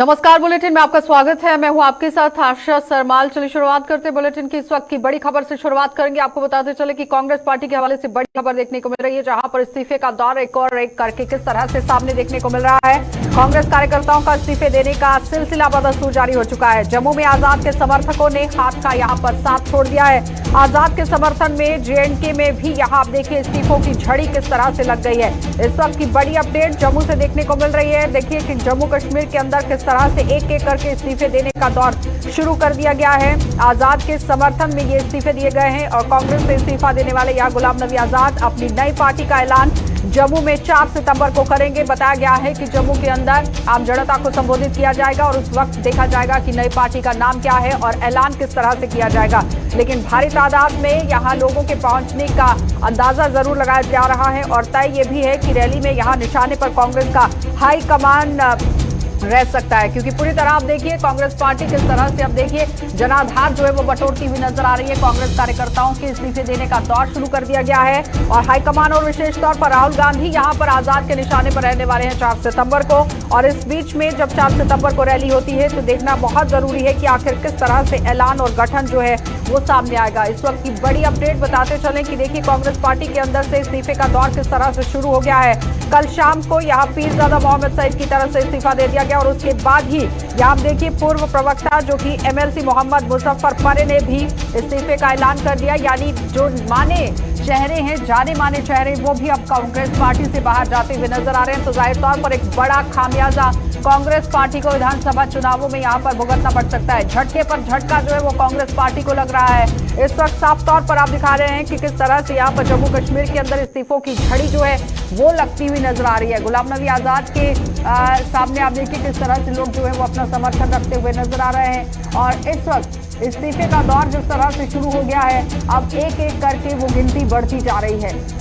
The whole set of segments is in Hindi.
नमस्कार, बुलेटिन में आपका स्वागत है। मैं हूं आपके साथ आशा सरमाल। चलिए शुरुआत करते हैं बुलेटिन की इस वक्त की बड़ी खबर से शुरुआत करेंगे। आपको बताते चले कि कांग्रेस पार्टी के हवाले से बड़ी खबर देखने को मिल रही है, जहां पर इस्तीफे का दौर एक और एक करके किस तरह से सामने देखने को मिल रहा है। कांग्रेस कार्यकर्ताओं का इस्तीफे देने का सिलसिला बदस्तूर जारी हो चुका है। जम्मू में आजाद के समर्थकों ने हाथ का यहां पर साथ छोड़ दिया है। आजाद के समर्थन में जेएंडके में भी यहां आप देखिए इस्तीफों की झड़ी किस तरह से लग गई है। इस वक्त की बड़ी अपडेट जम्मू से देखने को मिल रही है। देखिए कि जम्मू कश्मीर के अंदर किस तरह से एक एक करके इस्तीफे देने का दौर शुरू कर दिया गया है। आजाद के समर्थन में ये इस्तीफे दिए गए हैं और कांग्रेस से इस्तीफा देने वाले यहां गुलाम नबी आजाद अपनी नई पार्टी का ऐलान जम्मू में 4 सितंबर को करेंगे। बताया गया है कि जम्मू के अंदर आम जनता को संबोधित किया जाएगा और उस वक्त देखा जाएगा कि नई पार्टी का नाम क्या है और ऐलान किस तरह से किया जाएगा। लेकिन भारी तादाद में यहां लोगों के पहुंचने का अंदाजा जरूर लगाया जा रहा है और तय ये भी है कि रैली में यहां निशाने पर कांग्रेस का हाईकमान रह सकता है, क्योंकि पूरी तरह आप देखिए कांग्रेस पार्टी किस तरह से अब देखिए जनाधार जो है वो बटोरती हुई नजर आ रही है। कांग्रेस कार्यकर्ताओं के इस्तीफे देने का दौर शुरू कर दिया गया है और हाईकमान और विशेष तौर पर राहुल गांधी यहां पर आजाद के निशाने पर रहने वाले हैं 4 सितंबर को। और इस बीच में जब 4 सितंबर को रैली होती है तो देखना बहुत जरूरी है कि आखिर किस तरह से ऐलान और गठन जो है वो सामने आएगा। इस वक्त की बड़ी अपडेट बताते चलें कि देखिए कांग्रेस पार्टी के अंदर से इस्तीफे का दौर किस तरह से शुरू हो गया है। कल शाम को यहाँ पीरजादा मोहम्मद सईद की तरफ से इस्तीफा दे दिया गया और उसके बाद ही यहाँ देखिए पूर्व प्रवक्ता जो कि एमएलसी मोहम्मद मुजफ्फर परे ने भी इस्तीफे का ऐलान कर दिया। यानी जो माने चेहरे हैं, जाने माने चेहरे, वो भी अब कांग्रेस पार्टी से बाहर जाते हुए नजर आ रहे हैं। तो जाहिर तौर पर एक बड़ा खामियाजा कांग्रेस पार्टी को विधानसभा चुनावों में यहाँ पर भुगतना पड़ सकता है। झटके पर झटका जो है वो कांग्रेस पार्टी को लग रहा है। इस वक्त साफ तौर पर आप दिखा रहे हैं कि किस तरह से यहाँ पर जम्मू कश्मीर के अंदर इस्तीफों की झड़ी जो है वो लगती हुई नजर आ रही है। गुलाम नबी आजाद के सामने आप देखिए किस तरह से लोग जो है वो अपना समर्थन रखते हुए नजर आ रहे हैं और इस वक्त इस्तीफे का दौर जिस तरह से शुरू हो गया है, अब एक एक करके वो गिनती बढ़ती जा रही है।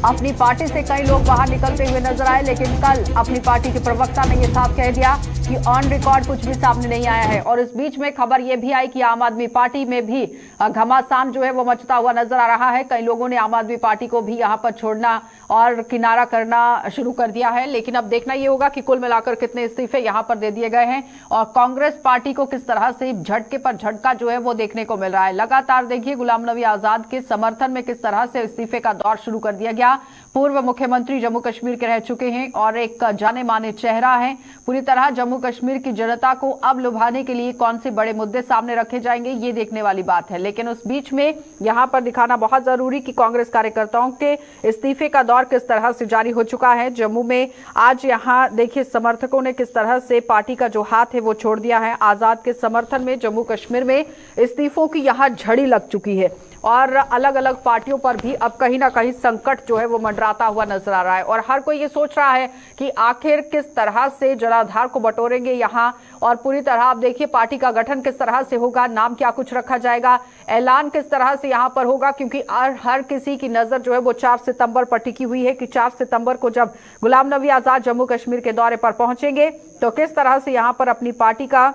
अपनी पार्टी से कई लोग बाहर निकलते हुए नजर आए, लेकिन कल अपनी पार्टी के प्रवक्ता ने यह साफ कह दिया कि ऑन रिकॉर्ड कुछ भी सामने नहीं आया है। और इस बीच में खबर यह भी आई कि आम आदमी पार्टी में भी घमासान जो है वो मचता हुआ नजर आ रहा है। कई लोगों ने आम आदमी पार्टी को भी यहां पर छोड़ना और किनारा करना शुरू कर दिया है। लेकिन अब देखना यह होगा कि कुल मिलाकर कितने इस्तीफे यहां पर दे दिए गए हैं और कांग्रेस पार्टी को किस तरह से झटके पर झटका जो है वो देखने को मिल रहा है। लगातार देखिए गुलाम नबी आजाद के समर्थन में किस तरह से इस्तीफे का दौर शुरू कर दिया गया। पूर्व मुख्यमंत्री जम्मू कश्मीर के रह चुके हैं और एक जाने माने चेहरा है। पूरी तरह जम्मू कश्मीर की जनता को अब लुभाने के लिए कौन से बड़े मुद्दे सामने रखे जाएंगे, ये देखने वाली बात है। लेकिन उस बीच में यहां पर दिखाना बहुत जरूरी कि कांग्रेस कार्यकर्ताओं के इस्तीफे का दौर किस तरह से जारी हो चुका है। जम्मू में आज यहां देखिए समर्थकों ने किस तरह से पार्टी का जो हाथ है वो छोड़ दिया है। आजाद के समर्थन में जम्मू कश्मीर में इस्तीफों की यहां झड़ी लग चुकी है और अलग अलग पार्टियों पर भी अब कहीं ना कहीं संकट जो है वो मंडराता हुआ नजर आ रहा है और हर कोई ये सोच रहा है कि आखिर किस तरह से जनाधार को बटोरेंगे यहां और पूरी तरह आप देखिए पार्टी का गठन किस तरह से होगा, नाम क्या कुछ रखा जाएगा, ऐलान किस तरह से यहां पर होगा। क्योंकि हर किसी की नजर जो है वो 4 सितंबर पर टिकी हुई है कि 4 सितंबर को जब गुलाम नबी आजाद जम्मू कश्मीर के दौरे पर पहुंचेंगे तो किस तरह से यहां पर अपनी पार्टी का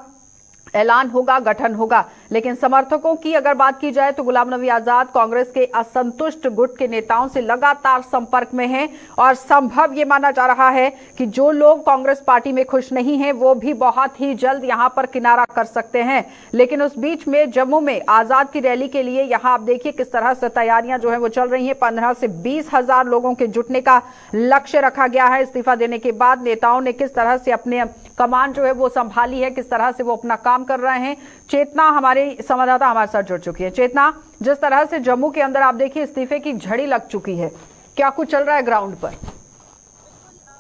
ऐलान होगा, गठन होगा। लेकिन समर्थकों की अगर बात की जाए तो गुलाम नबी आजाद कांग्रेस के असंतुष्ट गुट के नेताओं से लगातार संपर्क में हैं और संभव ये माना जा रहा है कि जो लोग कांग्रेस पार्टी में खुश नहीं हैं वो भी बहुत ही जल्द यहां पर किनारा कर सकते हैं। लेकिन उस बीच में जम्मू में आजाद की रैली के लिए यहां आप देखिए किस तरह से तैयारियां जो है वो चल रही हैं। 15 से 20 हजार लोगों के जुटने का लक्ष्य रखा गया है। इस्तीफा देने के बाद नेताओं ने किस तरह से अपने कमान जो है वो संभाली है, किस तरह से वो अपना काम कर रहे हैं। चेतना हमारे संवाददाता हमारे साथ जुड़ चुकी है। चेतना, जिस तरह से जम्मू के अंदर आप देखिए इस्तीफे की झड़ी लग चुकी है, क्या कुछ चल रहा है ग्राउंड पर?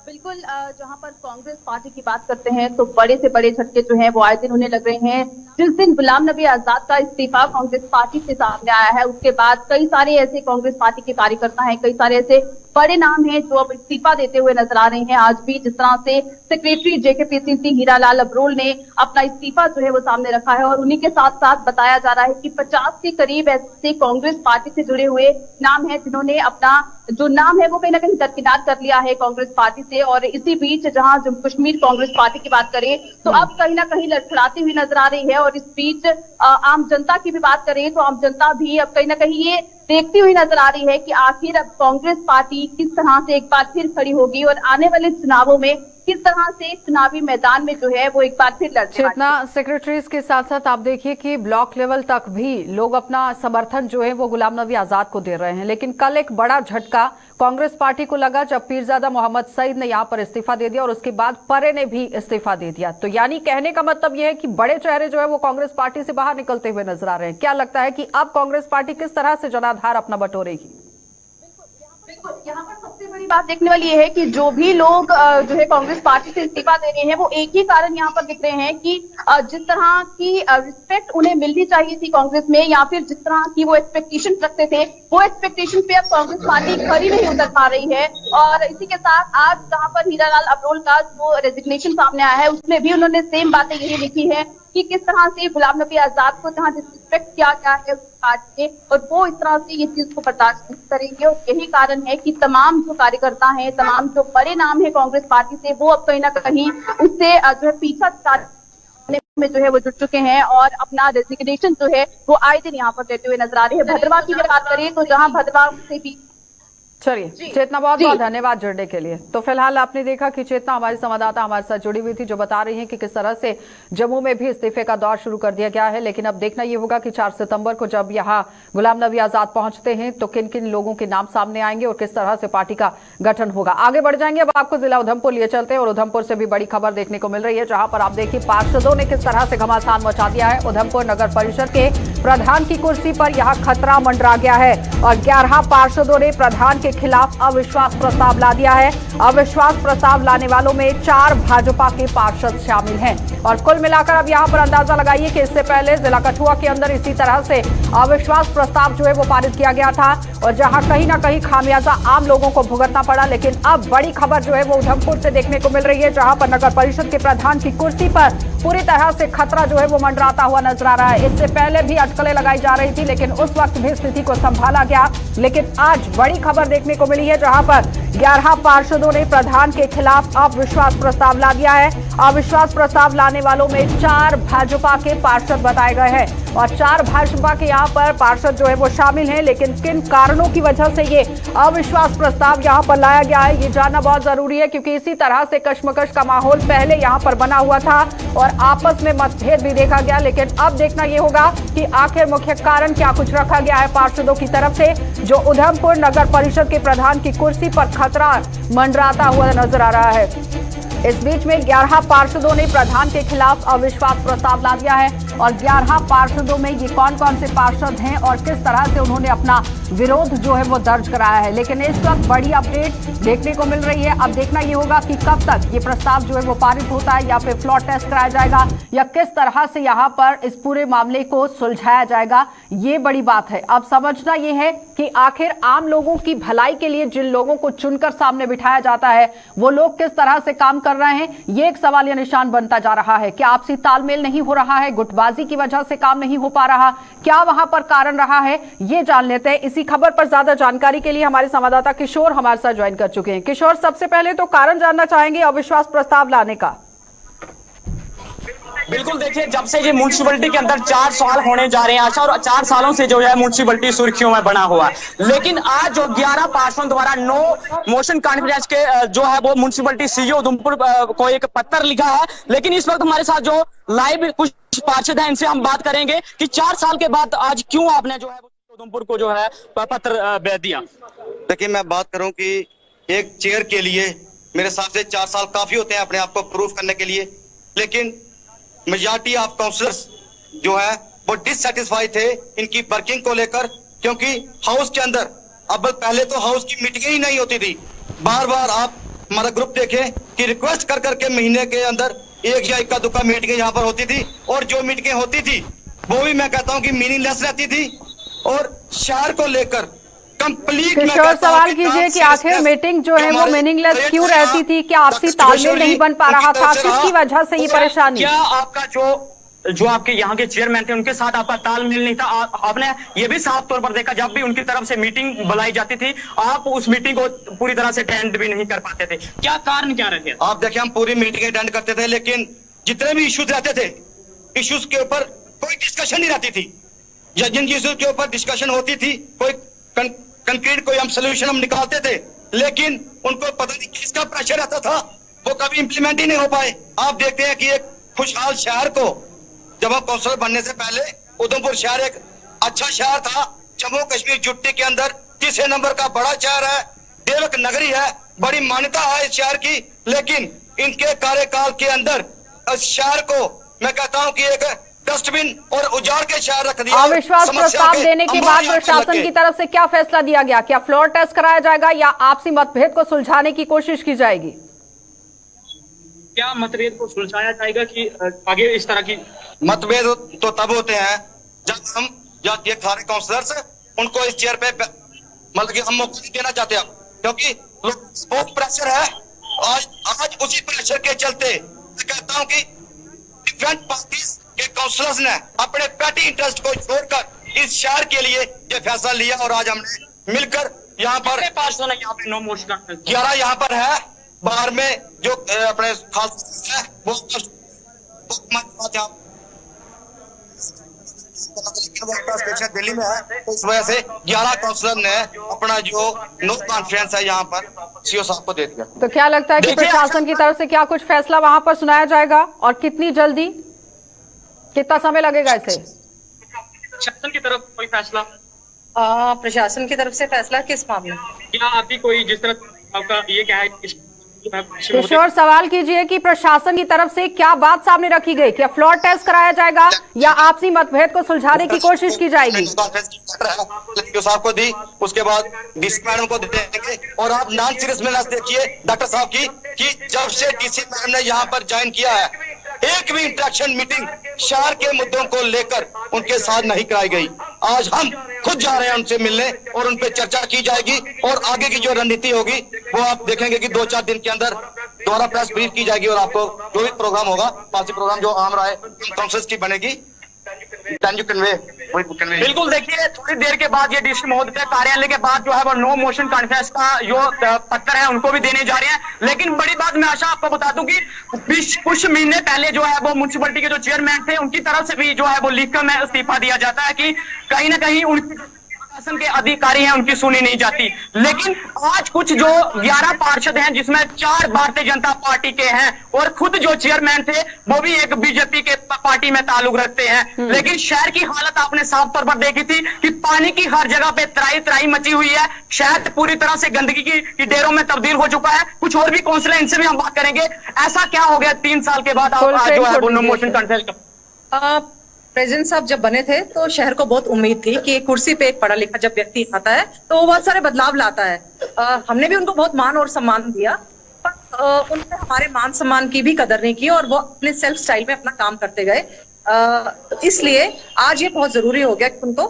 बिल्कुल, जहां पर कांग्रेस पार्टी की बात करते हैं तो बड़े से बड़े झटके जो हैं वो आए दिन उन्हें लग रहे हैं। जिस दिन गुलाम नबी आजाद का इस्तीफा कांग्रेस पार्टी से सामने आया है उसके बाद कई सारे ऐसे कांग्रेस पार्टी के कार्यकर्ता हैं, कई सारे ऐसे बड़े नाम हैं जो अब इस्तीफा देते हुए नजर आ रहे हैं। आज भी जिस तरह से सेक्रेटरी जेकेपीसीसी हीरालाल अब्रोल ने अपना इस्तीफा जो है वो सामने रखा है और उन्हीं के साथ साथ बताया जा रहा है कि 50 के करीब ऐसे कांग्रेस पार्टी से जुड़े हुए नाम हैं जिन्होंने अपना जो नाम है वो कहीं ना कहीं दरकिनार कर लिया है कांग्रेस पार्टी से। और इसी बीच जहां जम्मू कश्मीर कांग्रेस पार्टी की बात करें तो अब कहीं ना कहीं लड़खड़ाती हुई नजर आ रही है। और इस बीच आम जनता की भी बात करें तो आम जनता भी अब कहीं ना कहीं ये देखती हुई नजर आ रही है कि आखिर अब कांग्रेस पार्टी किस तरह से एक बार फिर खड़ी होगी और आने वाले चुनावों में किस तरह से चुनावी मैदान में जो है वो एक बार फिर लड़ने वाले चेतना सेक्रेटरीज के साथ साथ आप देखिए कि ब्लॉक लेवल तक भी लोग अपना समर्थन जो है वो गुलाम नबी आजाद को दे रहे हैं। लेकिन कल एक बड़ा झटका कांग्रेस पार्टी को लगा जब पीरजादा मोहम्मद सईद ने यहां पर इस्तीफा दे दिया और उसके बाद परे ने भी इस्तीफा दे दिया। तो यानी कहने का मतलब यह है कि बड़े चेहरे जो है वो कांग्रेस पार्टी से बाहर निकलते हुए नजर आ रहे हैं। क्या लगता है कि अब कांग्रेस पार्टी किस तरह से जनाधार अपना बटोरेगी? बिल्कुल, यहाँ पर सबसे बड़ी बात देखने वाली ये है कि जो भी लोग जो है कांग्रेस पार्टी से इस्तीफा दे रहे हैं वो एक ही कारण यहाँ पर दिख रहे हैं कि जिस तरह की रिस्पेक्ट उन्हें मिलनी चाहिए थी कांग्रेस में, या फिर जिस तरह की वो एक्सपेक्टेशन रखते थे वो एक्सपेक्टेशन पे अब कांग्रेस पार्टी खरी नहीं उतर पा रही है। और इसी के साथ आज जहाँ पर हीरालाल अबरोल का जो रेजिग्नेशन सामने आया है उसमें भी उन्होंने सेम बातें यही लिखी है कि किस तरह से गुलाम नबी आजाद को जहाँ डिसरिस्पेक्ट किया गया है पार्टी ने, और वो इस तरह से ये चीज को बर्दाश्त नहीं करेंगे। और यही कारण है कि तमाम जो कार्यकर्ता हैं, तमाम जो बड़े नाम है कांग्रेस पार्टी से, वो अब कहीं ना कहीं उससे जो है पीछा में जो है वो जुट चुके हैं और अपना रेजिग्नेशन जो है वो आए दिन यहाँ पर देते हुए नजर आ रहे हैं। भद्रवाह की अगर बात करें तो जहाँ भद्रवाह से भी चलिए चेतना, बहुत बहुत धन्यवाद जुड़ने के लिए। तो फिलहाल आपने देखा कि चेतना हमारी संवाददाता हमारे साथ जुड़ी हुई थी जो बता रही हैं कि किस तरह से जम्मू में भी इस्तीफे का दौर शुरू कर दिया गया है। लेकिन अब देखना ये होगा कि 4 सितंबर को जब यहाँ गुलाम नबी आजाद पहुंचते हैं तो किन किन लोगों के नाम सामने आएंगे और किस तरह से पार्टी का गठन होगा। आगे बढ़ जाएंगे, अब आपको जिला उधमपुर लिए चलते हैं और उधमपुर से भी बड़ी खबर देखने को मिल रही है जहां पर आप देखिए पार्षदों ने किस तरह से घमासान मचा दिया है। उधमपुर नगर परिषद के प्रधान की कुर्सी पर यहाँ खतरा मंडरा गया है और 11 पार्षदों ने प्रधान के खिलाफ अविश्वास प्रस्ताव ला दिया है। अविश्वास प्रस्ताव लाने वालों में 4 भाजपा के पार्षद शामिल हैं और कुल मिलाकर अब यहां पर अंदाजा लगाइए कि इससे पहले जिला कठुआ के अंदर इसी तरह से अविश्वास प्रस्ताव जो है वो पारित किया गया था और जहां कहीं ना कहीं खामियाजा आम लोगों को भुगतना पड़ा। लेकिन अब बड़ी खबर जो है वो उधमपुर से देखने को मिल रही है जहां पर नगर परिषद के प्रधान की कुर्सी पर पूरी तरह से खतरा जो है वो मंडराता हुआ नजर आ रहा है। इससे पहले भी अटकलें लगाई जा रही थी लेकिन उस वक्त भी स्थिति को संभाला गया। लेकिन आज बड़ी खबर देखने को मिली है जहां पर 11 पार्षदों ने प्रधान के खिलाफ अविश्वास प्रस्ताव ला दिया है। अविश्वास प्रस्ताव लाने वालों में 4 भाजपा के पार्षद बताए गए हैं और 4 भाजपा के यहाँ पर पार्षद जो है वो शामिल हैं। लेकिन किन कारणों की वजह से ये अविश्वास प्रस्ताव यहाँ पर लाया गया है ये जानना बहुत जरूरी है, क्योंकि इसी तरह से कशमकश का माहौल पहले यहाँ पर बना हुआ था और आपस में मतभेद भी देखा गया। लेकिन अब देखना ये होगा कि आखिर मुख्य कारण क्या कुछ रखा गया है पार्षदों की तरफ से जो उधमपुर नगर परिषद के प्रधान की कुर्सी पर खतरा मंडराता हुआ नजर आ रहा है। इस बीच में 11 पार्षदों ने प्रधान के खिलाफ अविश्वास प्रस्ताव ला दिया है और 11 पार्षदों में ये कौन कौन से पार्षद हैं और किस तरह से उन्होंने अपना विरोध जो है वो दर्ज कराया है। लेकिन इस वक्त बड़ी अपडेट देखने को मिल रही है। अब देखना ये होगा कि कब तक ये प्रस्ताव जो है वो पारित होता है या फिर फ्लोर टेस्ट कराया जाएगा या किस तरह से यहाँ पर इस पूरे मामले को सुलझाया जाएगा, ये बड़ी बात है। अब समझना ये है कि आखिर आम लोगों की भलाई के लिए जिन लोगों को चुनकर सामने बिठाया जाता है वो लोग किस तरह से काम कर रहे हैं, ये एक सवाल या निशान बनता जा रहा है। क्या आपसी तालमेल नहीं हो रहा है, गुटबाजी की वजह से काम नहीं हो पा रहा, क्या वहां पर कारण रहा है, ये जान लेते हैं। इसी खबर पर ज्यादा जानकारी के लिए हमारे संवाददाता किशोर हमारे साथ ज्वाइन कर चुके हैं। किशोर, सबसे पहले तो कारण जानना चाहेंगे अविश्वास प्रस्ताव लाने का। बिल्कुल, देखिए जब से ये म्यूनिसिपैलिटी के अंदर 4 साल होने जा रहे हैं आशा, और 4 सालों से जो है म्यूनिसिपैलिटी सुर्खियों में बना हुआ है। लेकिन आज जो 11 पार्षदों द्वारा नो मोशन कॉन्फ्रेंस के जो है वो म्यूनिसिपैलिटी सीईओ उधमपुर को एक पत्र लिखा है। लेकिन इस वक्त हमारे साथ जो लाइव कुछ पार्षद हैं इनसे हम बात करेंगे कि 4 साल के बाद आज क्यों आपने जो है उधमपुर को जो है पत्र दिया। देखिए, मैं बात करूं कि एक चेयर के लिए मेरे हिसाब से 4 साल काफी होते हैं अपने आप को प्रूव करने के लिए। लेकिन मेजॉरिटी ऑफ काउंसिलर्स जो है वो डिससेटिस्फाइड थे इनकी वर्किंग को लेकर, क्योंकि हाउस के अंदर अब पहले तो हाउस की मीटिंग ही नहीं होती थी। बार बार आप हमारा ग्रुप देखें कि रिक्वेस्ट कर करके महीने के अंदर 1 या 1 दुक्का मीटिंग यहाँ पर होती थी और जो मीटिंगें होती थी वो भी मैं कहता हूँ कि मीनिंगलेस रहती थी और शहर को लेकर कंप्लीट। किशोर, सवाल कीजिए कि आखिर मीटिंग जो है वो मीनिंगलेस क्यों रहती थी, क्या आपसी तालमेल नहीं बन पा रहा था, किसकी वजह से ये परेशानी? क्या आपका जो आपके यहाँ के चेयरमैन थे उनके साथ आपका तालमेल नहीं था? आपने ये भी साफ तौर पर देखा जब भी उनकी तरफ से मीटिंग बुलाई जाती थी आप उस मीटिंग को पूरी तरह से अटेंड भी नहीं कर पाते थे। क्या कारण क्या रहे? आप देखिए, हम पूरी मीटिंग अटेंड करते थे लेकिन जितने भी इश्यूज रहते थे इश्यूज के ऊपर कोई डिस्कशन नहीं रहती थी। जिन इश्यूज के ऊपर डिस्कशन होती थी कोई कंक्रीट कोई हम सोल्यूशन हम निकालते थे, लेकिन उनको पता नहीं किसका प्रेशर रहता था वो कभी इंप्लीमेंट ही नहीं हो पाए। आप देखते हैं कि एक खुशहाल शहर को जब हम काउंसलर बनने से पहले उधमपुर शहर एक अच्छा शहर था, जम्मू कश्मीर जुट्टी के अंदर तीसरे नंबर का बड़ा शहर है, देवक नगरी है, बड़ी मान्यता है इस शहर की, लेकिन इनके कार्यकाल के अंदर इस शहर को मैं कहता हूं कि एक डस्टबिन और उजाड़ के शहर रख दिया। अविश्वास प्रस्ताव देने के बाद प्रशासन की तरफ से क्या फैसला दिया गया? क्या फ्लोर टेस्ट कराया जाएगा या आपसी मतभेद को सुलझाने की कोशिश की जाएगी? क्या मतभेद को सुलझाया जाएगा कि आगे इस तरह की मतभेद तो तब होते हैं जब ये सारे काउंसलर्स उनको इस चेयर पे मतलब कि हम मौका देना चाहते हैं, क्योंकि बहुत प्रेशर है। आज उसी प्रेशर के चलते मैं कहता हूं कि डिफरेंट पार्टीज के काउंसलर्स ने अपने पैटी इंटरेस्ट को छोड़कर इस शहर के लिए ये फैसला लिया और आज हमने मिलकर यहाँ पर 9 मोशन 11 यहाँ पर है, बाहर में जो अपने खास है वो दिल्ली में है, तो इस वजह से 11 काउंसलर ने अपना जो नो कॉन्फ्रेंस है यहाँ पर सीओ साहब को दे दिया। तो क्या लगता है कि प्रशासन की तरफ से क्या कुछ फैसला वहां पर सुनाया जाएगा और कितनी जल्दी, कितना समय लगेगा इसे? प्रशासन की तरफ कोई फैसला? प्रशासन की तरफ से फैसला किस मामले में? क्या आपकी कोई जिस तरह आपका ये क्या है? किशोर, सवाल कीजिए कि प्रशासन की तरफ से क्या बात सामने रखी गई? क्या फ्लोर टेस्ट कराया जाएगा या आपसी मतभेद को सुलझाने की कोशिश की जाएगी? साहब को दी, उसके बाद डीसी मैडम को देंगे और आप नॉन सीरियस में देखिए डॉक्टर साहब की कि जब से डीसी मैडम ने यहाँ पर ज्वाइन किया है एक भी इंटरेक्शन मीटिंग शहर के मुद्दों को लेकर उनके साथ नहीं कराई गई। आज हम खुद जा रहे हैं उनसे मिलने और उन पर चर्चा की जाएगी और आगे की जो रणनीति होगी वो आप देखेंगे कि 2-4 दिन के अंदर दोबारा प्रेस ब्रीफ की जाएगी और आपको जो भी प्रोग्राम होगा, पॉलिसी प्रोग्राम जो आम राय काउंसिल की बनेगी, बिल्कुल। देखिए, थोड़ी देर के बाद ये डीसी महोदय कार्यालय के बाद जो है वो नो मोशन कॉन्फ्रेंस का जो पत्र है उनको भी देने जा रहे हैं। लेकिन बड़ी बात मैं आशा आपको बता दूं कि कुछ महीने पहले जो है वो म्युनिसिपैलिटी के जो चेयरमैन थे उनकी तरफ से भी जो है वो लिखकर में इस्तीफा दिया जाता है कि कहीं ना कहीं उनकी शासन के अधिकारी हैं उनकी सुनी नहीं जाती। लेकिन आज कुछ जो 11 पार्षद हैं जिसमें 4 भारतीय जनता पार्टी के हैं और खुद जो चेयरमैन थे वो भी एक बीजेपी के पार्टी में ताल्लुक रखते हैं। लेकिन शहर की हालत आपने साफ तौर पर देखी थी कि पानी की हर जगह पे त्राही मची हुई है, शहर पूरी तरह से गंदगी की डेरों में तब्दील हो चुका है। कुछ और भी काउंसिलर, इनसे भी हम बात करेंगे, ऐसा क्या हो गया 3 साल के बाद आप जो है वो नो मोशन कॉन्फ्रेंस? प्रेसिडेंट साहब जब बने थे तो शहर को बहुत उम्मीद थी कि एक कुर्सी पे एक पढ़ा लिखा जब व्यक्ति आता है तो वो बहुत सारे बदलाव लाता है। हमने भी उनको बहुत मान और सम्मान दिया, पर उन्होंने हमारे मान सम्मान की भी कदर नहीं की और वो अपने सेल्फ स्टाइल में अपना काम करते गए। इसलिए आज ये बहुत जरूरी हो गया कि उनको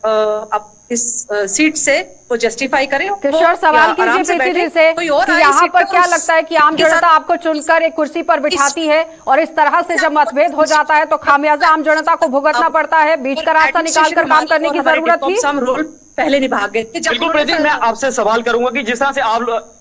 अब इस सीट से वो जस्टिफाई करें। किशोर, सवाल कीजिए प्रीति जी से कि यहाँ पर क्या लगता है कि आम जनता आपको चुनकर एक कुर्सी पर बिठाती है और इस तरह से जब मतभेद हो जाता है तो खामियाजा आम जनता को भुगतना पड़ता है, बीच का रास्ता निकालकर काम करने की जरूरत थी। पहले निभा गए। बिल्कुल प्रीति, मैं आपसे सवाल करूंगा कि जिस तरह से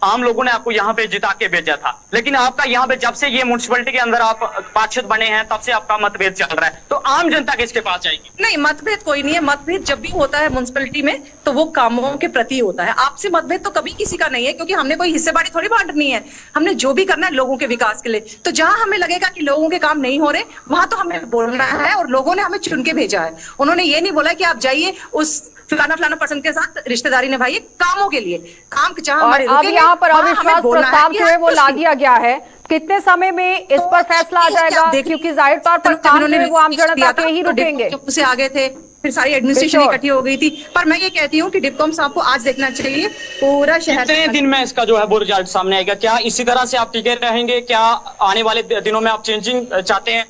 आम लोगों ने आपको यहाँ पे जिता के भेजा था, लेकिन आपका यहाँ पे जब से ये म्युनिसिपैलिटी के अंदर आप पार्षद बने हैं तब से आपका मतभेद चल रहा है, तो आम जनता किसके पास जाएगी? नहीं, मतभेद कोई नहीं है। मतभेद जब भी होता है म्युनिसिपैलिटी में तो वो कामों के प्रति होता है। आपसे मतभेद तो कभी किसी का नहीं है, क्योंकि हमने कोई हिस्सेदारी थोड़ी बांटनी है। हमने जो भी करना है लोगों के विकास के लिए। तो जहां हमें लगेगा कि लोगों के काम नहीं हो रहे वहां तो हमें बोलना है, और लोगों ने हमें चुन के भेजा है। उन्होंने ये नहीं बोला कि आप जाइए उस फलाना पर्सन के साथ रिश्तेदारी निभाइए, कामों के लिए काम जहां अब यहाँ पर अविश्वास प्रस्ताव जो है वो ला दिया गया है। कितने समय में इस पर फैसला आ जाएगा? क्योंकि जाहिर तौर पर काम जो है वो आम जनता के ही रुकेंगे। से आगे थे, फिर सारी एडमिनिस्ट्रेशन इकट्ठी हो गई थी। पर मैं ये कहती हूँ कि डिप्कॉम साहब को आज देखना चाहिए पूरा शहर। कितने दिन में इसका जो है वो रिजल्ट सामने आएगा? क्या इसी तरह से आप टिके रहेंगे? क्या आने वाले दिनों में आप चेंजिंग चाहते हैं?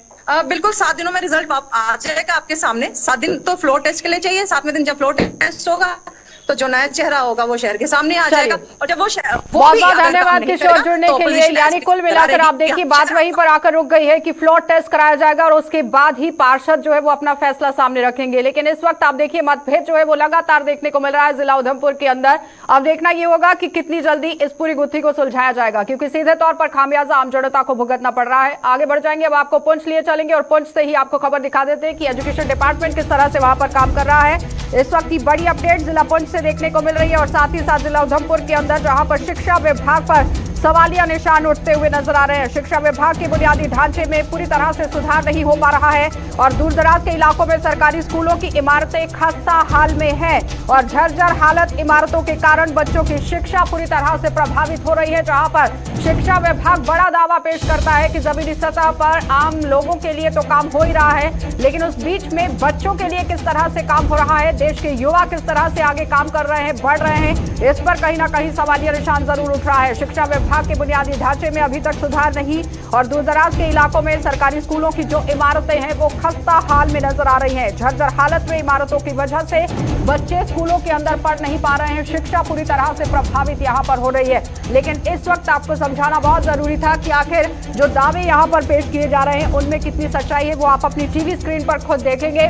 बिल्कुल 7 दिनों में रिजल्ट आ जाएगा आपके सामने। 7 दिन तो फ्लोर टेस्ट के लिए चाहिए। 7वें दिन जब फ्लोर टेस्ट होगा तो जो नया चेहरा होगा वो शहर के सामने आ जाएगा। और जब वो बहुत धन्यवाद किशोर जुड़ने के लिए। यानी कुल मिलाकर आप देखिए बात वहीं पर आकर रुक गई है कि फ्लोर टेस्ट कराया जाएगा और उसके बाद ही पार्षद जो है वो अपना फैसला सामने रखेंगे। लेकिन इस वक्त आप देखिए मतभेद जो है वो लगातार देखने को मिल रहा है जिला उधमपुर के अंदर। अब देखना ये होगा कि कितनी जल्दी इस पूरी गुत्थी को सुलझाया जाएगा, क्योंकि सीधे तौर पर खामियाजा आम जनता को भुगतना पड़ रहा है। आगे बढ़ जाएंगे, अब आपको पुंछ लिए चलेंगे और पुंछ से ही आपको खबर दिखा देते हैं कि एजुकेशन डिपार्टमेंट किस तरह से वहां पर काम कर रहा है। इस वक्त की बड़ी अपडेट जिला पुंछ से देखने को मिल रही है और साथ ही साथ जिला उधमपुर के अंदर जहां पर शिक्षा विभाग पर सवालिया निशान उठते हुए नजर आ रहे हैं। शिक्षा विभाग के बुनियादी ढांचे में पूरी तरह से सुधार नहीं हो पा रहा है और दूरदराज के इलाकों में सरकारी स्कूलों की इमारतें खस्ता हाल में है और जर्जर हालत इमारतों के कारण बच्चों की शिक्षा पूरी तरह से प्रभावित हो रही है। जहां पर शिक्षा विभाग बड़ा दावा पेश करता है कि जमीनी सतह पर आम लोगों के लिए तो काम हो ही रहा है, लेकिन उस बीच में बच्चों के लिए किस तरह से काम हो रहा है, देश के युवा किस तरह से आगे काम कर रहे हैं, बढ़ रहे हैं, इस पर कहीं ना कहीं सवालिया निशान जरूर उठ रहा है। शिक्षा विभाग के बुनियादी ढांचे में अभी तक सुधार नहीं और दूरदराज के इलाकों में सरकारी स्कूलों की जो इमारतें हैं वो खस्ता हाल में नजर आ रही हैं। जर्जर हालत में इमारतों की वजह से बच्चे स्कूलों के अंदर पढ़ नहीं पा रहे हैं, शिक्षा पूरी तरह से प्रभावित यहाँ पर हो रही है। लेकिन इस वक्त आपको समझाना बहुत जरूरी था कि आखिर जो दावे यहाँ पर पेश किए जा रहे हैं उनमें कितनी सच्चाई है, वो आप अपनी टीवी स्क्रीन पर खुद देखेंगे।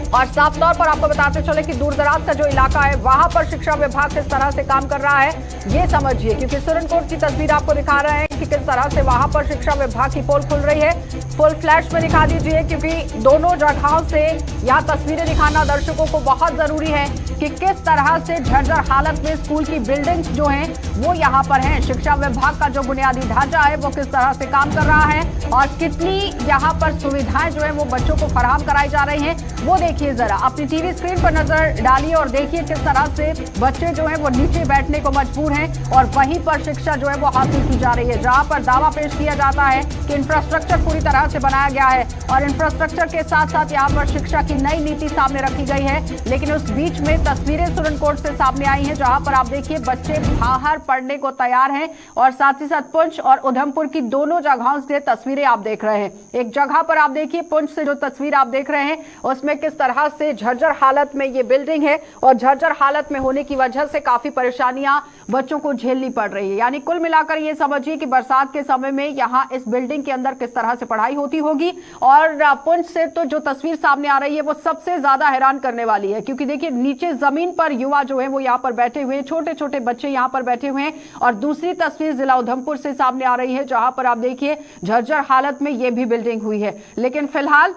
और साफ तौर पर आपको बताते चले कि दूरदराज का जो इलाका है वहां पर शिक्षा विभाग किस तरह से काम कर रहा है ये समझिए, क्योंकि सुरनकोट की तस्वीर आपको दिखा रहे हैं कि किस तरह से वहां पर शिक्षा विभाग की पोल खुल रही है। फुल फ्लैश में दिखा दीजिए, क्योंकि दोनों जगहों से यहाँ तस्वीरें दिखाना दर्शकों को बहुत जरूरी है कि किस तरह से जर्जर हालत में स्कूल की बिल्डिंग्स जो हैं वो यहाँ पर हैं। शिक्षा विभाग का जो बुनियादी ढांचा है वो किस तरह से काम कर रहा है और कितनी यहाँ पर सुविधाएं जो है वो बच्चों को फराहम कराई जा रही हैं वो देखिए जरा। अपनी टीवी स्क्रीन पर नजर डालिए और देखिए किस तरह से बच्चे जो है वो नीचे बैठने को मजबूर हैं और वहीं पर शिक्षा जो है वो हासिल की जा रही है। जहां पर दावा पेश किया जाता है कि इंफ्रास्ट्रक्चर पूरी तरह से बनाया गया है और इंफ्रास्ट्रक्चर के साथ साथ यहाँ पर शिक्षा की नई नीति सामने रखी गई है, लेकिन उस बीच में तस्वीरें सुरनकोट से सामने आई हैं जहां पर आप देखिए बच्चे बाहर पढ़ने को तैयार हैं और साथ ही साथ पुंछ और उधमपुर की दोनों जगहों से तस्वीरें आप देख रहे हैं। एक जगह पर आप देखिए पुंछ से जो तस्वीर आप देख रहे हैं उसमें किस तरह से झज्जर हालत में ये बिल्डिंग है और झज्जर हालत में होने की वजह से काफी परेशानियां बच्चों को झेलनी पड़ रही है। यानी कुल मिलाकर ये समझिए कि बरसात के समय में यहाँ इस बिल्डिंग के अंदर किस तरह से पढ़ाई होती होगी। और पुंछ से तो जो तस्वीर सामने आ रही है वो सबसे ज्यादा हैरान करने वाली है, क्योंकि देखिए नीचे जमीन पर युवा जो है वो यहाँ पर बैठे हुए हैं, छोटे छोटे बच्चे यहाँ पर बैठे हुए हैं। और दूसरी तस्वीर जिला उधमपुर से सामने आ रही है जहां पर आप देखिए झज्जर हालत में ये भी बिल्डिंग हुई है। लेकिन फिलहाल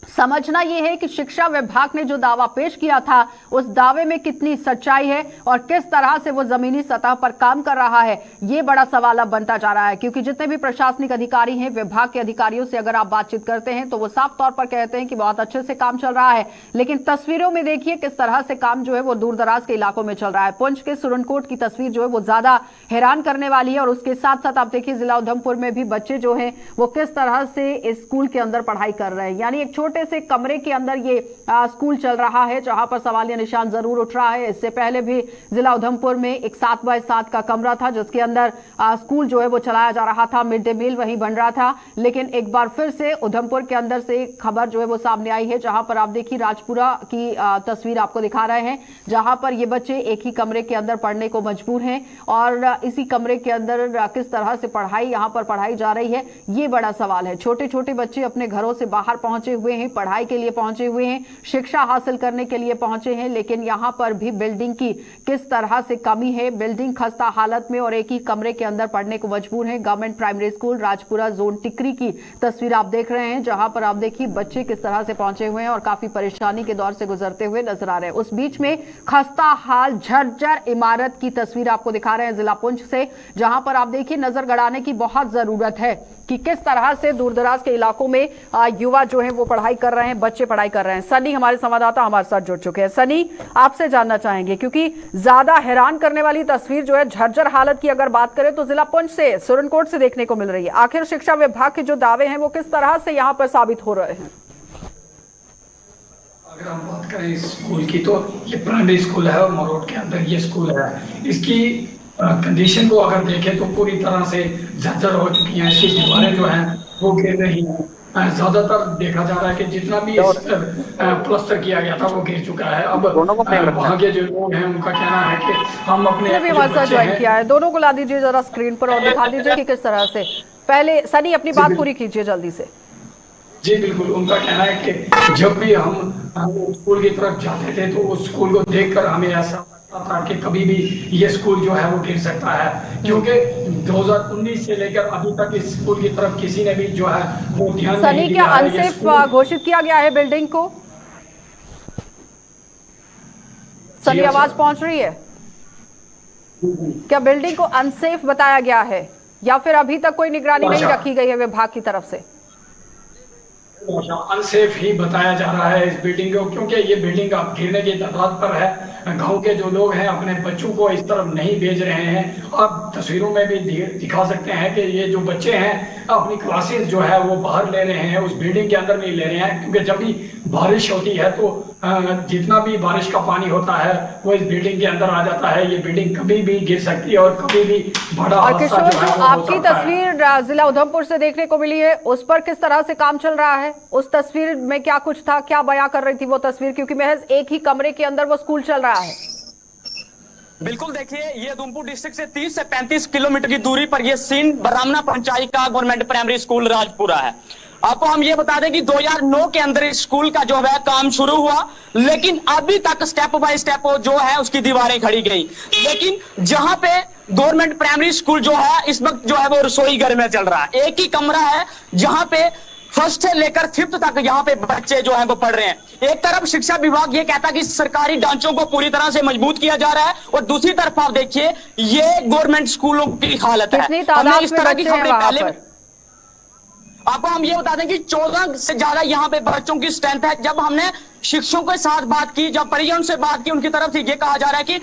समझना यह है कि शिक्षा विभाग ने जो दावा पेश किया था उस दावे में कितनी सच्चाई है और किस तरह से वो जमीनी सतह पर काम कर रहा है, ये बड़ा सवाल अब बनता जा रहा है। क्योंकि जितने भी प्रशासनिक अधिकारी हैं, विभाग के अधिकारियों से अगर आप बातचीत करते हैं तो वो साफ तौर पर कहते हैं कि बहुत अच्छे से काम चल रहा है, लेकिन तस्वीरों में देखिए किस तरह से काम जो है वो दूरदराज के इलाकों में चल रहा है। पुंछ के सुरनकोट की तस्वीर जो है वो ज्यादा हैरान करने वाली है और उसके साथ साथ आप देखिए जिला उधमपुर में भी बच्चे जो है वो किस तरह से इस स्कूल के अंदर पढ़ाई कर रहे हैं। यानी एक छोटे से कमरे के अंदर ये स्कूल चल रहा है जहां पर सवालिया निशान जरूर उठ रहा है। इससे पहले भी जिला उधमपुर में एक 7x7 का कमरा था जिसके अंदर स्कूल जो है वो चलाया जा रहा था, मिड डे मील वहीं बन रहा था। लेकिन एक बार फिर से उधमपुर के अंदर से खबर जो है वो सामने आई है जहां पर आप देखिए राजपुरा की तस्वीर आपको दिखा रहे हैं जहां पर ये बच्चे एक ही कमरे के अंदर पढ़ने को मजबूर हैं और इसी कमरे के अंदर किस तरह से पढ़ाई यहाँ पर पढ़ाई जा रही है ये बड़ा सवाल है। छोटे छोटे बच्चे अपने घरों से बाहर पहुंचे हुए हैं, पढ़ाई के लिए पहुंचे हुए हैं, शिक्षा हासिल करने के लिए पहुंचे हैं, लेकिन यहां पर भी बिल्डिंग की किस तरह से कमी है। बिल्डिंग खस्ता हालत में और एक ही कमरे के अंदर पढ़ने को मजबूर है। Government primary school Rajpura zone Tikri की तस्वीर आप देख रहे हैं जहां पर आप देखिए बच्चे किस तरह से पहुंचे हुए हैं और काफी परेशानी के दौर से गुजरते हुए नजर आ रहे हैं। उस बीच में खस्ता हाल झज्जर इमारत की तस्वीर आपको दिखा रहे हैं जिला पुंछ से, जहां पर आप देखिए नजर गड़ाने की बहुत जरूरत है कि किस तरह से दूरदराज के इलाकों में युवा जो है वो पढ़ाई कर रहे हैं, बच्चे पढ़ाई कर रहे हैं। सनी हमारे संवाददाता हमारे साथ जुड़ चुके हैं। सनी, आपसे जानना चाहेंगे क्योंकि ज्यादा हैरान करने वाली तस्वीर जो है झज्जर हालत की अगर बात करें तो जिला पुंछ से, सुरनकोट से देखने को मिल रही है। आखिर शिक्षा विभाग के जो दावे हैं वो किस तरह से यहाँ पर साबित हो रहे हैं? अगर हम बात करें इस स्कूल की तो ये प्राइमरी स्कूल है और मरोड़ के अंदर ये स्कूल है। इसकी कंडीशन को अगर देखें तो पूरी तरह से जर्जर हो चुकी हैं। इसकी दीवारें जो हैं वो गिर रही हैं। ज्यादातर देखा जा रहा है कि जितना भी प्लास्टर किया गया था वो गिर चुका है। अब वहाँ के जो लोग हैं उनका कहना है कि हम अपने ज्वाइन किया है, दोनों को ला दीजिए जरा स्क्रीन पर और दिखा दीजिए कि किस तरह से। पहले सनी अपनी बात पूरी कीजिए जल्दी से। जी बिल्कुल, उनका कहना है कि जब भी हम स्कूल की तरफ जाते थे तो उस स्कूल को देखकर हमें ऐसा था कि कभी भी ये स्कूल जो है वो गिर सकता है, क्योंकि 2019 से लेकर अभी तक इस स्कूल की तरफ किसी ने भी जो है वो ध्यान नहीं दिया। क्या अनसेफ घोषित किया गया है बिल्डिंग को? सनी, आवाज पहुंच रही है? क्या बिल्डिंग को अनसेफ बताया गया है या फिर अभी तक कोई निगरानी नहीं रखी गई है विभाग की तरफ से? अनसेफ ही बताया जा रहा है इस बिल्डिंग को, क्योंकि ये बिल्डिंग अब गिरने की कगार पर है। गांव के जो लोग हैं अपने बच्चों को इस तरफ नहीं भेज रहे हैं। आप तस्वीरों में भी दिखा सकते हैं कि ये जो बच्चे हैं अपनी क्लासेस जो है वो बाहर ले रहे हैं, उस बिल्डिंग के अंदर नहीं ले रहे हैं, क्योंकि जब भी बारिश होती है तो जितना भी बारिश का पानी होता है वो इस बिल्डिंग के अंदर आ जाता है। ये बिल्डिंग कभी भी गिर सकती है और कभी भी बड़ा और हादसा किशोर, जो है जो वो हो आपकी सकता है। तस्वीर जिला उधमपुर से देखने को मिली है, उस पर किस तरह से काम चल रहा है? उस तस्वीर में क्या कुछ था, क्या बयां कर रही थी वो तस्वीर, क्योंकि महज एक ही कमरे के अंदर वो स्कूल चल रहा है। बिल्कुल, देखिए ये उधमपुर डिस्ट्रिक्ट से 30 से 35 किलोमीटर की दूरी पर ये सीन बरामना पंचायत का गवर्नमेंट प्राइमरी स्कूल राजपुरा है। आपको हम ये बता दें कि 2009 के अंदर इस स्कूल का जो है काम शुरू हुआ, लेकिन अभी तक स्टेप बाय स्टेप जो है उसकी दीवारें खड़ी गई। लेकिन जहां पे गवर्नमेंट प्राइमरी स्कूल जो है इस वक्त जो है वो रसोई घर में चल रहा है। एक ही कमरा है जहां पे फर्स्ट से लेकर 5th तक यहाँ पे बच्चे जो हैं वो पढ़ रहे हैं। एक तरफ शिक्षा विभाग ये कहता है कि सरकारी ढांचों को पूरी तरह से मजबूत किया जा रहा है, और दूसरी तरफ आप देखिए ये गवर्नमेंट स्कूलों की हालत है। कितनी तादाद इस में तरह की बच्चे हैं खबरें वहां पहले पर? आपको हम ये बता दें कि 14 से ज्यादा यहाँ पे बच्चों की स्ट्रेंथ है। जब हमने शिक्षकों के साथ बात की, जब परिजन से बात की, उनकी तरफ से ये कहा जा रहा है कि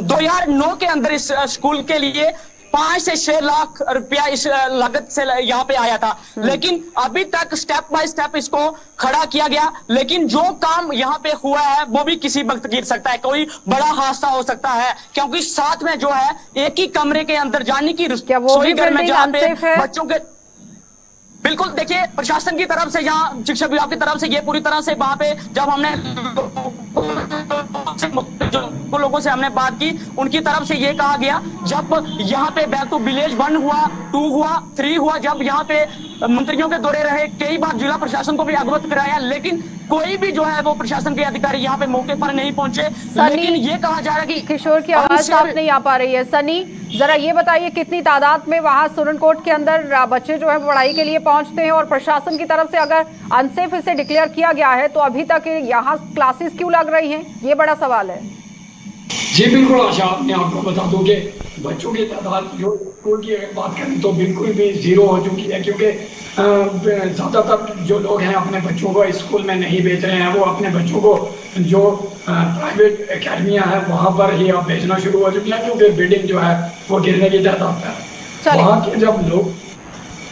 2009 के अंदर इस स्कूल के लिए 5 से 6 लाख रुपया इस लागत से यहाँ पे आया था, लेकिन अभी तक स्टेप बाय स्टेप इसको खड़ा किया गया। लेकिन जो काम यहाँ पे हुआ है वो भी किसी वक्त गिर सकता है, कोई बड़ा हादसा हो सकता है, क्योंकि साथ में जो है एक ही कमरे के अंदर जाने की क्या वो भी बिल्डिंग जहाँ पे अनसेफ है? बच्चों के बिल्कुल, देखिए प्रशासन की तरफ से, यहाँ शिक्षा विभाग की तरफ से ये पूरी तरह से वहां पे जब हमने जो लोगों से हमने बात की, उनकी तरफ से ये कहा गया, जब यहाँ पे बैक टू विलेज 1 हुआ, 2 हुआ, 3 हुआ, जब यहाँ पे मंत्रियों के दौरे रहे, कई बार जिला प्रशासन को भी अवगत कराया, लेकिन कोई भी जो है वो प्रशासन के अधिकारी यहाँ पे मौके पर नहीं पहुंचे। लेकिन ये कहा जा रहा है कि किशोर की आवाज साफ नहीं आ पा रही है। सनी, जरा ये बताइए कितनी तादाद में वहां सुरनकोट के अंदर बच्चे जो है पढ़ाई के लिए पहुंचते हैं, और प्रशासन की तरफ से अगर अनसेफ इसे डिक्लेयर किया गया है तो अभी तक यहाँ क्लासेस क्यों लग रही हैं, ये बड़ा सवाल है। जी बिल्कुल आशा, मैं आपको बता दूं कि बच्चों की तादाद जो स्कूल की अगर बात करें तो बिल्कुल भी 0 हो चुकी है, क्योंकि ज़्यादातर जो लोग हैं अपने बच्चों को स्कूल में नहीं भेज रहे हैं। वो अपने बच्चों को जो प्राइवेट एकेडमियां हैं वहाँ पर ही अब भेजना शुरू हो चुकी हैं, क्योंकि बिल्डिंग जो है वो गिरने की तादाद है। वहाँ के जब लोग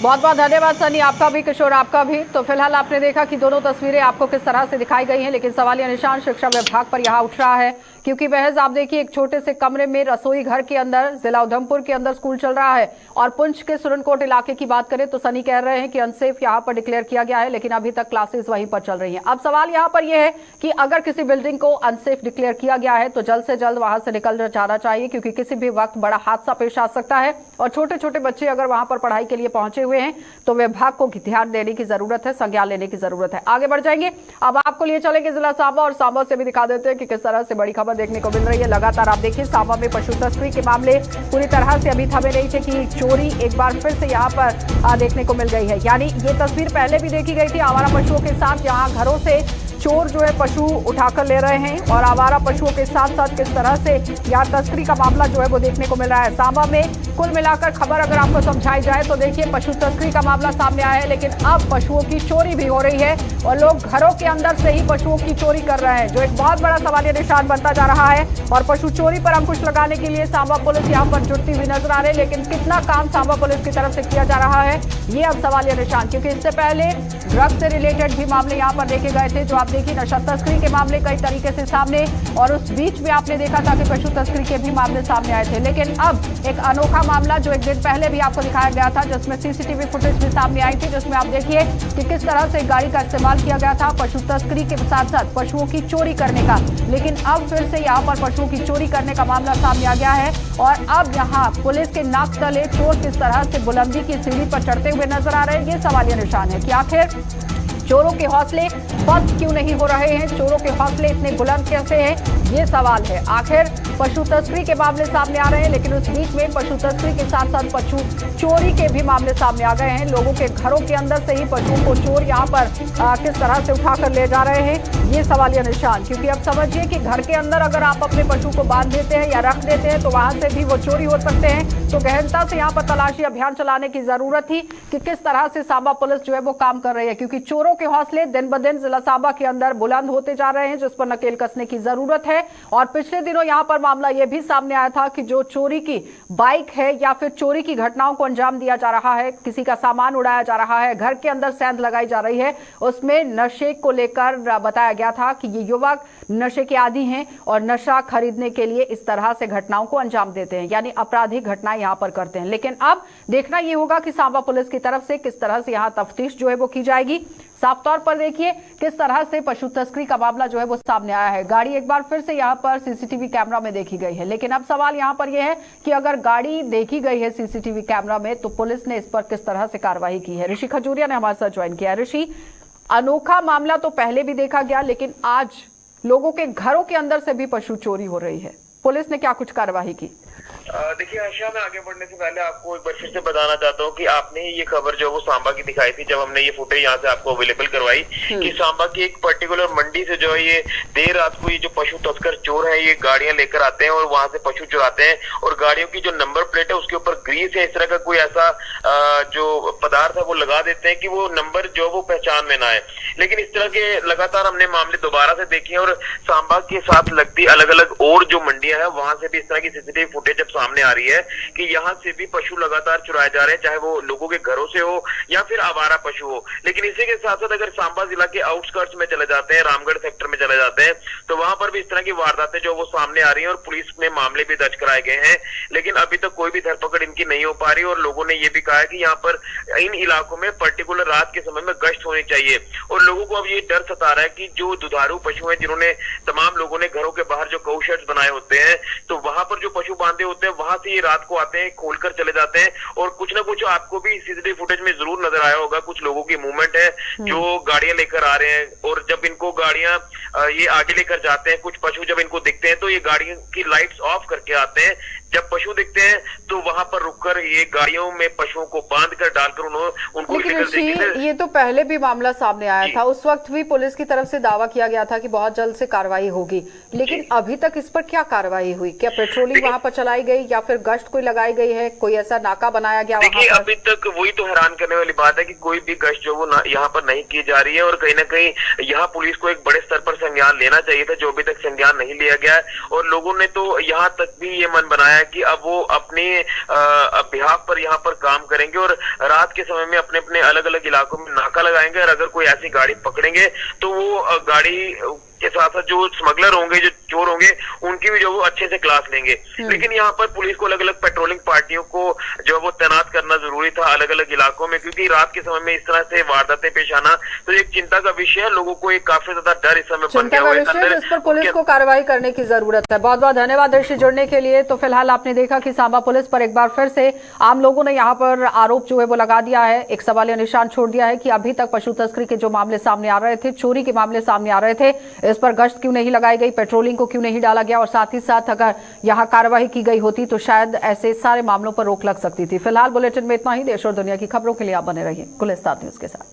बहुत बहुत धन्यवाद सनी, आपका भी, किशोर आपका भी। तो फिलहाल आपने देखा कि दोनों तस्वीरें आपको किस तरह से दिखाई गई हैं, लेकिन सवालिया निशान शिक्षा विभाग पर यहाँ उठ रहा है, क्योंकि महज आप देखिए एक छोटे से कमरे में रसोई घर के अंदर जिला उधमपुर के अंदर स्कूल चल रहा है। और पुंछ के सुरनकोट इलाके की बात करें तो सनी कह रहे हैं कि अनसेफ यहाँ पर डिक्लेयर किया गया है, लेकिन अभी तक क्लासेस वहीं पर चल रही हैं। अब सवाल यहाँ पर यह है कि अगर किसी बिल्डिंग को अनसेफ डिक्लेयर किया गया है तो जल्द से जल्द वहां से निकल जाना चाहिए, क्योंकि किसी भी वक्त बड़ा हादसा पेश आ सकता है। और छोटे छोटे बच्चे अगर वहां पर पढ़ाई के लिए पहुंचे हुए हैं तो विभाग को ध्यान देने की जरूरत है, संज्ञान लेने की जरूरत है। आगे बढ़ जाएंगे, अब आपको लिए चलेंगे जिला सांबा, और सांबा से भी दिखा देते हैं कि किस तरह से बड़ी खबर देखने को मिल रही है। लगातार आप देखिए सांबा में पशु तस्करी के मामले पूरी तरह से अभी थमे नहीं थे कि चोरी एक बार फिर से यहाँ पर देखने को मिल गई है। यानी ये तस्वीर पहले भी देखी गई थी आवारा पशुओं के साथ, जहाँ घरों से चोर जो है पशु उठाकर ले रहे हैं, और आवारा पशुओं के साथ साथ किस तरह से यहाँ तस्करी का मामला जो है वो देखने को मिल रहा है। सांबा में कुल मिलाकर खबर अगर आपको समझाई जाए तो देखिए पशु तस्करी का मामला सामने आया है, लेकिन अब पशुओं की चोरी भी हो रही है और लोग घरों के अंदर से ही पशुओं की चोरी कर रहे हैं, जो एक बहुत बड़ा सवालिया निशान बनता जा रहा है। और पशु चोरी पर अंकुश लगाने के लिए सांबा पुलिस यहाँ पर जुटती हुई नजर आ रही है, लेकिन कितना काम सांबा पुलिस की तरफ से किया जा रहा है ये अब सवालिया निशान, क्योंकि इससे पहले ड्रग्स से रिलेटेड भी मामले यहाँ पर देखे गए थे, जो आप देखिए नशा तस्करी के मामले कई तरीके से सामने, और उस बीच में आपने देखा था कि पशु तस्करी के भी मामले सामने आए थे। लेकिन अब एक अनोखा मामला जो एक दिन पहले भी आपको दिखाया गया था, जिसमें सीसीटीवी फुटेज भी सामने आई थी, जिसमें आप देखिए कि किस तरह से गाड़ी का इस्तेमाल किया गया था पशु तस्करी के साथ साथ पशुओं की चोरी करने का। लेकिन अब फिर से यहाँ पर पशुओं की चोरी करने का मामला सामने आ गया है, और अब यहाँ पुलिस के नाक तले चोर किस तरह से बुलंदी की सीढ़ी पर चढ़ते हुए नजर आ रहे हैं, ये सवालिया निशान है कि आखिर चोरों के हौसले पस्त क्यों नहीं हो रहे हैं, चोरों के हौसले इतने बुलंद कैसे हैं, ये सवाल है। आखिर पशु तस्करी के मामले सामने आ रहे हैं, लेकिन उस बीच में पशु तस्करी के साथ साथ पशु चोरी के भी मामले सामने आ गए हैं। लोगों के घरों के अंदर से ही पशुओं को चोर यहाँ पर किस तरह से उठाकर ले जा रहे हैं, ये सवालिया निशान। क्योंकि अब समझिए कि घर के अंदर अगर आप अपने पशु को बांध देते हैं या रख देते हैं तो वहां से भी वो चोरी हो सकते हैं। तो गहनता से यहाँ पर तलाशी अभियान चलाने की जरूरत थी कि किस तरह से सांबा पुलिस जो है वो काम कर रही है, क्योंकि चोरों के हौसले दिन ब दिन जिला सांबा के अंदर बुलंद होते जा रहे हैं, जिस पर नकेल कसने की जरूरत है। और पिछले दिनों यहाँ पर मामला यह भी सामने आया था कि जो चोरी की बाइक है या फिर चोरी की घटनाओं को अंजाम दिया जा रहा है, किसी का सामान उड़ाया जा रहा है, घर के अंदर सेंध लगाई जा रही है, उसमें नशे को लेकर बताया गया था कि ये युवक नशे के आदी हैं और नशा खरीदने के लिए इस तरह से घटनाओं को अंजाम देते हैं, यानी आपराधिक घटनाएं यहां पर करते हैं। लेकिन अब देखना यह होगा कि सांबा पुलिस की तरफ से किस तरह से यहां तफ्तीश जो है वो की जाएगी। साफ तौर पर देखिए किस तरह से पशु तस्करी का मामला जो है वो सामने आया है। गाड़ी एक बार फिर से यहाँ पर सीसीटीवी कैमरा में देखी गई है, लेकिन अब सवाल यहाँ पर यह है कि अगर गाड़ी देखी गई है सीसीटीवी कैमरा में तो पुलिस ने इस पर किस तरह से कार्रवाई की है। ऋषि खजूरिया ने हमारे साथ ज्वाइन किया। ऋषि, अनोखा मामला तो पहले भी देखा गया, लेकिन आज लोगों के घरों के अंदर से भी पशु चोरी हो रही है, पुलिस ने क्या कुछ कार्रवाई की? देखिए आशा, मैं आगे बढ़ने से पहले आपको एक बार फिर से बताना चाहता हूँ कि आपने ये खबर जो वो सांबा की दिखाई थी, जब हमने ये फुटेज यहाँ से आपको अवेलेबल करवाई कि सांबा की एक पर्टिकुलर मंडी से जो है ये देर रात को ये जो पशु तस्कर चोर हैं ये गाड़ियां लेकर आते हैं और वहां से पशु चुराते हैं, और गाड़ियों की जो नंबर प्लेट है उसके ऊपर ग्रीस है, इस तरह का कोई ऐसा जो पदार्थ है वो लगा देते हैं कि वो नंबर जो वो पहचान में ना आए। लेकिन इस तरह के लगातार हमने मामले दोबारा से देखे और सांबा के साथ लगती अलग अलग और जो मंडियां हैं वहां से भी इस तरह की सीसीटीवी फुटेज सामने आ रही है कि यहाँ से भी पशु लगातार चुराए जा रहे हैं, चाहे वो लोगों के घरों से हो या फिर आवारा पशु हो। लेकिन इसी के साथ साथ अगर सांबा जिला के आउटस्कर्ट्स में चले जाते हैं, रामगढ़ सेक्टर में चले जाते हैं, तो वहां पर भी इस तरह की वारदातें जो वो सामने आ रही हैं और पुलिस में मामले भी दर्ज कराए गए हैं, लेकिन अभी तक कोई भी धरपकड़ इनकी नहीं हो पा रही। और लोगों ने ये भी कहा है कि यहाँ पर इन इलाकों में पर्टिकुलर रात के समय में गश्त होनी चाहिए। और लोगों को अब ये डर सता रहा है कि जो दुधारू पशु हैं, जिन्होंने तमाम लोगों ने घरों के बाहर जो गौ शेड्स बनाए होते हैं, तो वहां पर जो पशु बांधे होते हैं वहां से ये रात को आते हैं, खोलकर चले जाते हैं। और कुछ ना कुछ आपको भी सीसीटीवी फुटेज में जरूर नजर आया होगा, कुछ लोगों की मूवमेंट है जो गाड़ियां लेकर आ रहे हैं, और जब इनको गाड़ियां ये आगे लेकर जाते हैं, कुछ पशु जब इनको दिखते हैं तो ये गाड़ियों की लाइट्स ऑफ करके आते हैं। जब पशु दिखते हैं तो वहां पर रुककर ये गाड़ियों में पशुओं को बांधकर डालकर उनको लेकिन ये तो पहले भी मामला सामने आया था, उस वक्त भी पुलिस की तरफ से दावा किया गया था कि बहुत जल्द से कार्रवाई होगी, लेकिन अभी तक इस पर क्या कार्रवाई हुई? क्या पेट्रोलिंग वहां पर चलाई गई या फिर गश्त कोई लगाई गई है, कोई ऐसा नाका बनाया गया? देखिए अभी तक वही तो हैरान करने वाली बात है कि कोई भी गश्त जो वो यहाँ पर नहीं की जा रही है, और कहीं ना कहीं यहाँ पुलिस को एक बड़े स्तर पर संज्ञान लेना चाहिए था, जो अभी तक संज्ञान नहीं लिया गया है। और लोगों ने तो यहाँ तक भी ये मन बनाया कि अब वो अपने बिहाफ पर यहाँ पर काम करेंगे और रात के समय में अपने अपने अलग अलग इलाकों में नाका लगाएंगे, और अगर कोई ऐसी गाड़ी पकड़ेंगे तो वो गाड़ी के साथ साथ जो स्मगलर होंगे, जो चोर होंगे, उनकी भी जो वो अच्छे से क्लास लेंगे। लेकिन यहाँ पर पुलिस को अलग अलग पेट्रोलिंग पार्टियों को जो वो तैनात करना जरूरी था अलग अलग इलाकों में, क्योंकि रात के समय में इस तरह से वारदातें पेश आना तो एक चिंता का विषय है। लोगों को एक काफी ज्यादा डर इस समय बन गया है, जिस पर पुलिस को कार्रवाई करने की जरूरत है। बहुत बहुत धन्यवाद ऋषि जुड़ने के लिए। तो फिलहाल आपने देखा कि सांबा पुलिस पर एक बार फिर से आम लोगों ने यहाँ पर आरोप जो है वो लगा दिया है, एक सवालिया निशान छोड़ दिया है कि अभी तक पशु तस्करी के जो मामले सामने आ रहे थे, चोरी के मामले सामने आ रहे थे, इस पर गश्त क्यों नहीं लगाई गई, पेट्रोलिंग को क्यों नहीं डाला गया, और साथ ही साथ अगर यहां कार्रवाई की गई होती तो शायद ऐसे सारे मामलों पर रोक लग सकती थी। फिलहाल बुलेटिन में इतना ही। देश और दुनिया की खबरों के लिए आप बने रहिए गुलिस्तान न्यूज के साथ।